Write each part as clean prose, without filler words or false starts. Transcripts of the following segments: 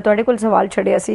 ਤੁਹਾਡੇ ਕੋਲ ਸਵਾਲ ਛੱਡਿਆ ਸੀ,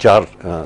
4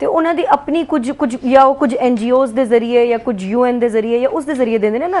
ਤੇ ਉਹਨਾਂ ਦੀ ਆਪਣੀ ਕੁਝ ਜਾਂ ਉਹ ਕੁਝ ਐਨਜੀਓਜ਼ ਦੇ ਜ਼ਰੀਏ ਜਾਂ ਕੁਝ ਯੂਐਨ ਦੇ ਜ਼ਰੀਏ ਜਾਂ ਉਸ ਦੇ ਜ਼ਰੀਏ ਦਿੰਦੇ ਨੇ ਨਾ,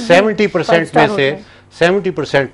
70%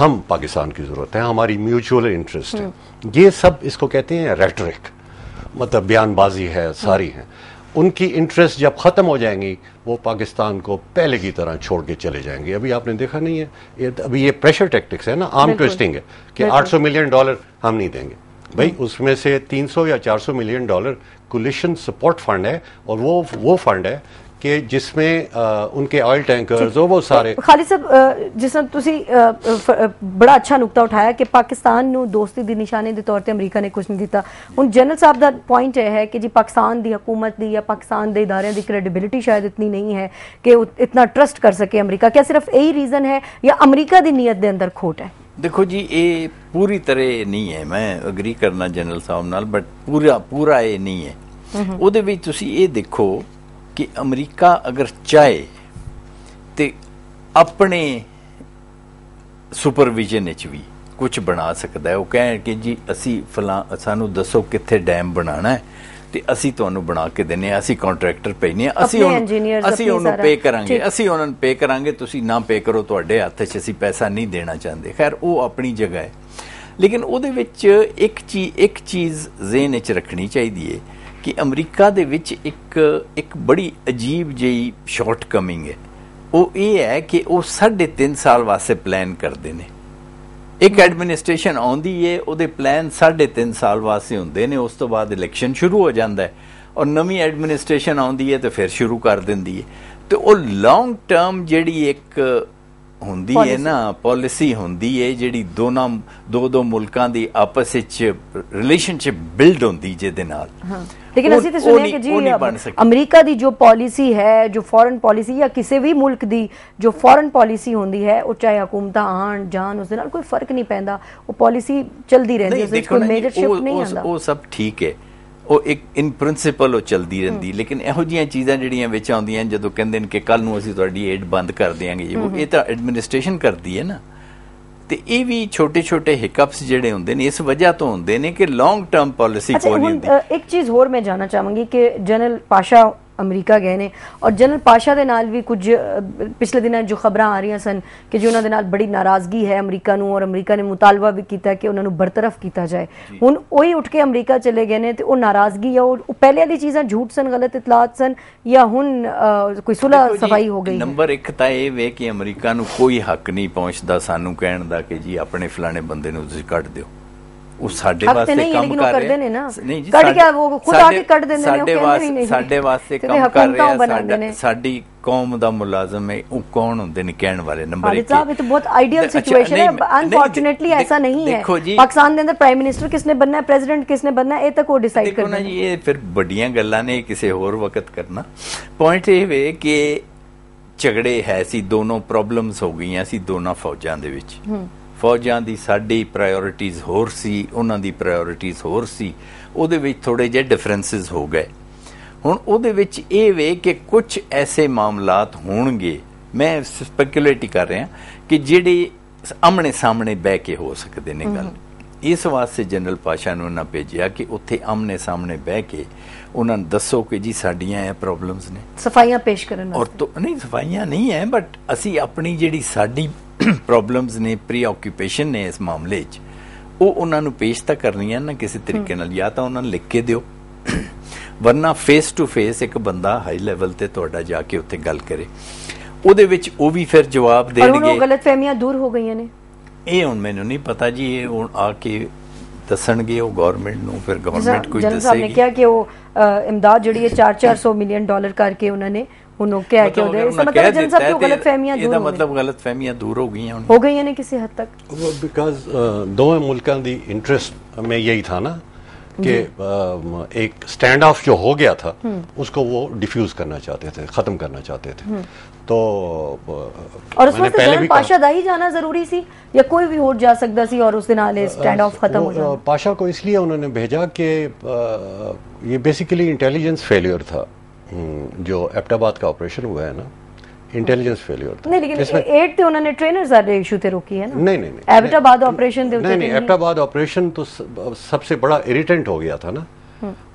ہم پاکستان کی ضرورت ہے, ہماری میوچول انٹرسٹ ہے. یہ سب اس کو کہتے ہیں ریٹرک, مطلب بیان بازی ہے, ساری ہیں. ان کی انٹرسٹ جب ختم ہو جائیں گی وہ پاکستان کو پہلے کی طرح چھوڑ کے چلے جائیں گے. ابھی آپ نے دیکھا نہیں ہے, ابھی یہ پریشر ٹیکٹکس ہے نا, آرم ٹویسٹنگ ہے کہ $800 ملین ہم نہیں دیں گے. بھائی اس میں سے $300 یا $400 ملین کولیشن سپورٹ فنڈ ہے, اور وہ فنڈ ہے کہ جس میں ان کے آئل ٹینکرز اور وہ سارے. خالد صاحب, جس طرح تسی بڑا اچھا نقطہ اٹھایا کہ پاکستان نو دوستی دی نشانی دے طور تے امریکہ نے کچھ نہیں دیتا. ہن جنرل صاحب دا پوائنٹ یہ ہے کہ جی پاکستان دی حکومت دی یا پاکستان دے ادارے دی کریڈیبلٹی شاید اتنی نہیں ہے کہ اتنا ٹرسٹ کر سکے امریکہ. کیا صرف یہی ریزن ہے یا امریکہ دی نیت دے اندر کھوٹ ہے؟ دیکھو جی, یہ پوری طرح نہیں ہے, میں اگری کرنا جنرل صاحب نال, بٹ پورا یہ نہیں ہے. او دے وچ تسی یہ دیکھو کہ امریکہ اگر چاہے تو اپنے سپرویژن بھی کچھ بنا سکتا ہے. وہ کہیں کہ جی اسی فلاں سانو دسو کتنے ڈیم بنانا ہے تو اسی تمہیں بنا کے دینے, اسی کانٹریکٹر بھیجنے, اسی انہوں پے کریں گے, اسی انہوں پے کریں گے, تسی نہ پے کرو تواڈے ہاتھ وچ اسی پیسہ نہیں دینا چاہتے. خیر وہ اپنی جگہ ہے, لیکن وہ دے وچ ایک چیز ذہن وچ رکھنی چاہیے کہ امریکہ دے وچ ایک بڑی عجیب جہی شارٹ کمنگ ہے. وہ یہ ہے کہ وہ 3.5 سال واسطے پلان کرتے ہیں. ایک ایڈمنسٹریشن آندی ہے, وہ پلان 3.5 سال واسطے ہوندے نے, اس تو بعد الیکشن شروع ہو جاتا ہے, اور نویں ایڈمنسٹریشن آندی ہے تو پھر شروع کر دیندی ہے. تو وہ لانگ ٹرم جیڑی ایک ہوندی ہے نا پالیسی ہوندی ہے جیڑی دو ملکاں دی آپس وچ ریلیشن شپ بلڈ ہوندی جے دے نال. لیکن اسی تے سنیا کہ جی امریکہ دی جو پالیسی ہے, جو فورن پالیسی یا کسی بھی ملک دی جو فورن پالیسی ہوندی ہے, وہ چاہے حکومتاں آن جان اس دے نال کوئی فرق نہیں پیندا, وہ پالیسی چلدی رہندی ہے, کوئی میجر شفٹ نہیں آندا. وہ سب ٹھیک ہے, وہ ایک ان پرنسپل وہ چلتی رہتی, لیکن یہو جہاں چیزاں جہاں بچ آدی جدو کہتے ہیں کہ کل نو اسی تہاڈی ایڈ بند کر دیں گے, یہ تو ایڈمنسٹریشن کرتی ہے نا. تو یہ بھی چھوٹے چھوٹے ہکپس جڑے ہوندے نے اس وجہ تو ہوندے نے کہ لانگ ٹرم پالیسی کوئی نہیں ہوندی. ایک چیز اور میں جاننا چاہوں گی کہ جنرل پاشا امریکہ گئے نے, اور جنرل پاشا دے نال بھی کچھ پچھلے دنوں جو خبراں آ رہی سن کہ جو انہوں دے نال بڑی ناراضگی ہے امریکہ نو, اور امریکہ نے مطالبہ بھی کیتا ہے کہ انہوں نے برطرف کیتا جائے. ہن وہی اٹھ کے امریکہ چلے گئے نے, تو وہ ناراضگی یا وہ پہلے والی چیزاں جھوٹ سن, غلط اطلاعات سن, یا ہن کوئی صلح صفائی ہو گئی؟ نمبر 1 تا یہ وے کہ امریکہ نو کوئی حق نہیں پہنچدا سانو کہن دا کہ جی اپنے فلانے بندے نو تسی کٹ دیو. وہ ساڈے واسطے کام کر رہے ہیں, نہیں جی ساڈے واسطے کام کر رہے ہیں, ساڈی قوم دا ملازم ہے, وہ کون ہوندے نے کہن والے. نمبر 1 صاحب یہ تو بہت آئیڈیل سچویشن ہے, انفارچونیٹلی ایسا نہیں ہے. پاکستان دے اندر پرائم منسٹر کس نے بننا ہے, پریزیڈنٹ کس نے بننا ہے, یہ تک وہ ڈیسائیڈ کرنا ہے. یہ پھر بڑیاں گلاں نے کسی اور وقت کرنا. پوائنٹ یہ ہے کہ جھگڑے ہے سی, دونوں پرابلمز ہو گئی سی دونوں فوجاں دے وچ. فوجاں دی ساڈی پرائیورٹیز ہور سی, انہاں دی پرائیورٹیز ہور سی, او دے وچ تھوڑے جے ڈفرینسز ہو گئے. ہن او دے وچ اے وے کہ کچھ ایسے معاملات ہون گے, میں سپیکولیٹ کر رہا کہ جڑے آمنے سامنے بہ کے ہو سکتے نے گل. اس واسطے جنرل پاشا نے انہاں بھیجیا کہ اتھے آمنے سامنے بہ کے انہاں دسو کہ جی ساڈیاں یہ پرابلمز نے, صفائیاں پیش کرن. اور تو نہیں صفائیاں نہیں ہیں, بٹ اسی اپنی جڑی ساڈی پرابلمز نے, پری آکوپیشن نے اس معاملے چ, وہ انہوں نے پیش تو کرنی ہے نا کسی طریقے نال, یا تو انہوں نے لکھ کے دیو, ورنہ فیس ٹو فیس ایک بندہ ہائی لیول تے تہاڈا جا کے اتنے گل کرے, او دے وچ او بھی پھر جواب دین گے. اور غلط فہمیاں دور ہو گئی ہیں. یہ ہن مینوں نہیں پتا جی, یہ ہن آ کے دسن گے وہ گورنمنٹ نو, پھر گورنمنٹ کوئی دسے گی. جنرل صاحب نے کہا کہ وہ امداد جڑی ہے $400 ملین کر کے انہوں نے مطلب غلط فہمیاں دور ہو گئی ہیں کسی حد تک, بیکاز دونوں ملکوں دی انٹرسٹ میں یہی تھا نا کہ ایک سٹینڈ آف جو ہو گیا تھا اس کو وہ ڈیفیوز کرنا چاہتے تھے, ختم کرنا چاہتے تھے. تو اور اس میں جنرل پاشا دا ہی جانا ضروری سی یا کوئی بھی اور جا سکتا سی اور اس دن آلے سٹینڈ آف ختم ہو جانا؟ پاشا کو اس لیے انہوں نے بھیجا کہ یہ بیسیکلی انٹیلیجنس فیلیئر تھا, جو ایبٹ آباد کا آپریشن ہوا ہے نا, انٹیلیجنس فیلیئر تھا. نہیں لیکن ایڈ تے انہوں نے ٹرینرز والے ایشو تے روکی ہے نا. نہیں ایبٹ آباد آپریشن دے نہیں, ایبٹ آباد آپریشن تو سب سے بڑا اریٹنٹ ہو گیا تھا نا.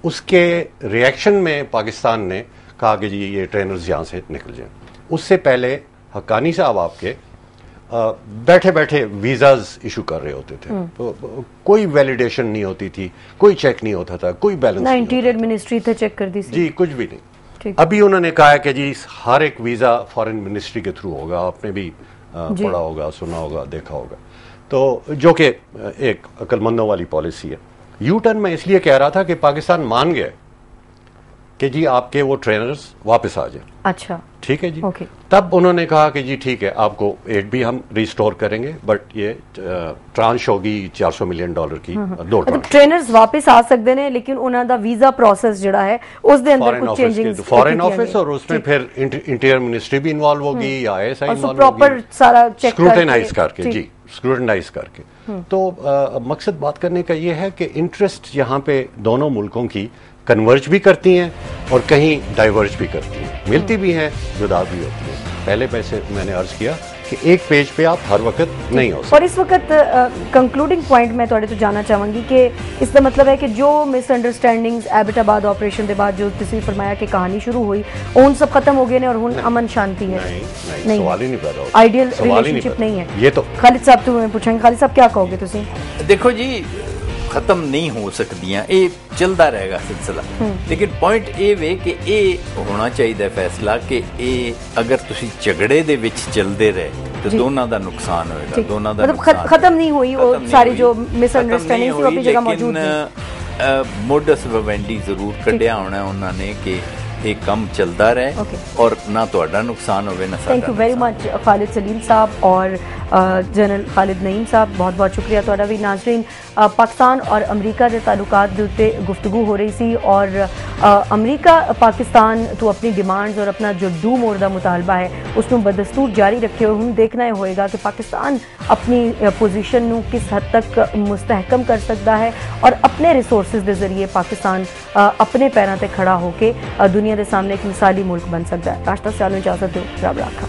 اس کے ریئیکشن میں پاکستان نے کہا کہ جی یہ ٹرینرز یہاں سے نکل جائیں. اس سے پہلے حقانی صاحب آپ کے بیٹھے بیٹھے ویزاز ایشو کر رہے ہوتے تھے، تو کوئی ویلیڈیشن نہیں ہوتی تھی، کوئی چیک نہیں ہوتا تھا، کوئی بیلنس نہیں، انٹیریئر منسٹری تھے چیک کر دی جی، کچھ بھی نہیں۔ ابھی انہوں نے کہا ہے کہ جی ہر ایک ویزا فارن منسٹری کے تھرو ہوگا، آپ نے بھی پڑھا ہوگا، سنا ہوگا، دیکھا ہوگا، تو جو کہ ایک عقل مندوں والی پالیسی ہے۔ یو ٹرن میں اس لیے کہہ رہا تھا کہ پاکستان مان گیا کہ جی آپ کے وہ ٹرینرز واپس آ جائیں۔ اچھا، ٹھیک ہے جی، تب انہوں نے کہا کہ جی ٹھیک ہے، آپ کو ایڈ بھی ہم ریسٹور کریں گے، بٹ یہ ٹرانش ہوگی $400 ملین کی، 2 ٹرانش۔ ٹرینرز واپس آ سکتے ہیں لیکن انہوں دا ویزا پروسیس جڑا ہے اس دے اندر کچھ چینجنگز، فارن آفس، اور اس میں پھر انٹیریئر منسٹری بھی انوالو ہوگی یا آئی ایس آئی انوالو ہوگی، پراپر سارا چیک اسکروٹنائز کر کے، جی اسکروٹنائز کر کے۔ تو مقصد بات کرنے کا یہ ہے کہ انٹرسٹ یہاں پہ دونوں ملکوں کی کنورج بھی کرتی ہیں اور کہیں ڈائیورج بھی کرتی ہیں، ملتی بھی ہیں، جدا بھی ہوتی ہیں۔ پہلے پیسے میں نے عرض کیا کہ ایک پیج پہ آپ ہر وقت نہیں ہو سکتے۔ اور اس وقت کنکلوڈنگ پوائنٹ میں تھوڑے تو جانا چاہوں گی کہ اس کا مطلب ہے کہ جو مس انڈرسٹینڈنگز ایبٹ آباد آپریشن کے بعد جو تسی فرمایا کہ کہانی شروع ہوئی ان سب ختم ہو گئے نے اور ہن امن شانتی ہے؟ نہیں، سوال ہی نہیں پیدا ہوتا، آئیڈیل ریلیشن شپ نہیں ہے یہ تو۔ خالد صاحب تو میں پوچھیں گے، خالد صاحب کیا کہو گے تسی؟ دیکھو جی، ختم نہیں ہو سکدیاں، یہ چلتا رہے گا سلسلہ، لیکن پوائنٹ یہ وے کہ یہ ہونا چاہیے فیصلہ کہ یہ اگر تسی جھگڑے دے وچ چلتے رہے تو دونوں دا نقصان ہوئے گا، دونوں دا نقصان ختم نہیں ہوئی وہ ساری جو مس انڈرسٹینڈنگ سی اپنی جگہ موجود لیکن موڈس ویونڈی ضرور کڈیا ہونا ہے انہوں نے کہ ایک کم چلتا رہے اور نہ تہاڈا نقصان ہوئے نہ ساڈا۔ تھینک یو ویری مچ خالد سلیم صاحب اور جنرل خالد نعیم صاحب، بہت بہت شکریہ تہاڈا بھی۔ ناظرین، پاکستان اور امریکہ کے تعلقات دے اوتے گفتگو ہو رہی سی اور امریکہ پاکستان تو اپنی ڈیمانڈز اور اپنا جو ڈو مور دا مطالبہ ہے اس نو بدستور جاری رکھے ہوئے، ہن دیکھنا ہوئے گا کہ پاکستان اپنی پوزیشن نو کس حد تک مستحکم کر سکتا ہے اور اپنے ریسورسز دے ذریعے پاکستان اپنے پیراں تے کھڑا ہو کے دنیا دے سامنے ایک مثالی ملک بن سکتا ہے۔ راشدہ سیال نو اجازت دو، رب راکھا۔